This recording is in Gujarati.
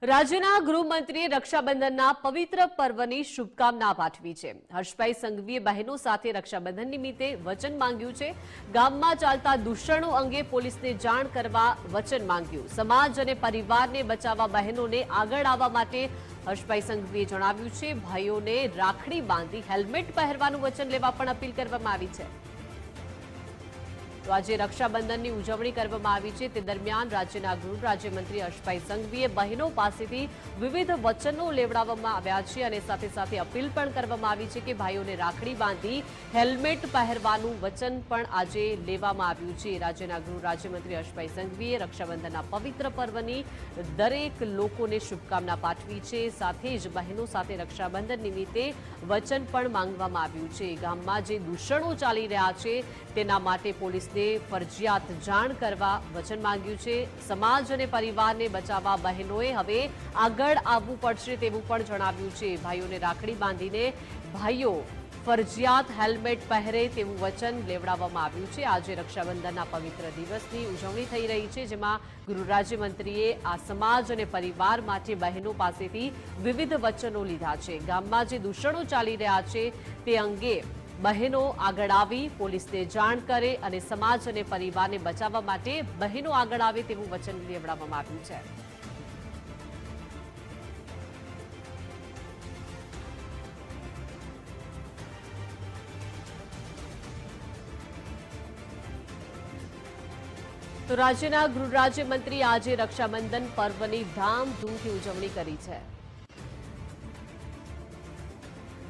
રાજ્યના ગૃહમંત્રીએ રક્ષાબંધનના પવિત્ર પર્વની શુભકામના પાઠવી છે। હર્ષભાઈ સંઘવીએ બહેનો સાથે રક્ષાબંધન નિમિત્તે વચન માંગ્યું છે। ગામમાં ચાલતા દૂષણો અંગે પોલીસને જાણ કરવા વચન માંગ્યું। સમાજ અને પરિવારને બચાવવા બહેનોને આગળ આવવા માટે હર્ષભાઈ સંઘવીએ જણાવ્યું છે। ભાઈઓને રાખડી બાંધી હેલ્મેટ પહેરવાનું વચન લેવા પણ અપીલ કરવામાં આવી છે। તો આજે રક્ષાબંધનની ઉજવણી કરવામાં આવી છે। તે દરમિયાન રાજ્યના ગૃહ રાજ્યમંત્રી હર્ષભાઈ સંઘવીએ બહેનો પાસેથી વિવિધ વચનો લેવડાવવામાં આવ્યા છે અને સાથે સાથે અપીલ પણ કરવામાં આવી છે કે ભાઈઓને રાખડી બાંધી હેલ્મેટ પહેરવાનું વચન પણ આજે લેવામાં આવ્યું છે। રાજ્યના ગૃહ રાજ્યમંત્રી હર્ષભાઈ સંઘવીએ રક્ષાબંધનના પવિત્ર પર્વની દરેક લોકોને શુભકામના પાઠવી છે। સાથે જ બહેનો સાથે રક્ષાબંધન નિમિત્તે વચન પણ માંગવામાં આવ્યું છે। ગામમાં જે દૂષણો ચાલી રહ્યા છે તેના માટે પોલીસ ફરજિયાત જાણ કરવા વચન માંગ્યું છે। સમાજ અને પરિવારને બચાવવા બહેનોએ હવે આગળ આવવું પડશે તેવું પણ જણાવ્યું છે। ભાઈઓને રાખડી બાંધીને ભાઈઓ ફરજિયાત હેલ્મેટ પહેરે તેવું વચન લેવડાવવામાં આવ્યું છે। આજે રક્ષાબંધનના પવિત્ર દિવસની ઉજવણી થઈ રહી છે, જેમાં ગૃહ રાજ્યમંત્રીએ આ સમાજ અને પરિવાર માટે બહેનો પાસેથી વિવિધ વચનો લીધા છે। ગામમાં જે દૂષણો ચાલી રહ્યા છે તે અંગે બહેનો આગળ આવી પોલીસને જાણ કરે અને સમાજ અને પરિવારને બચાવવા માટે બહેનો આગળ આવે તેવું વચન લેવડાવવામાં આવ્યું છે। તો રાજ્યના ગૃહ રાજ્યમંત્રી આજે રક્ષાબંધન પર્વની ધામધૂમથી ઉજવણી કરી છે।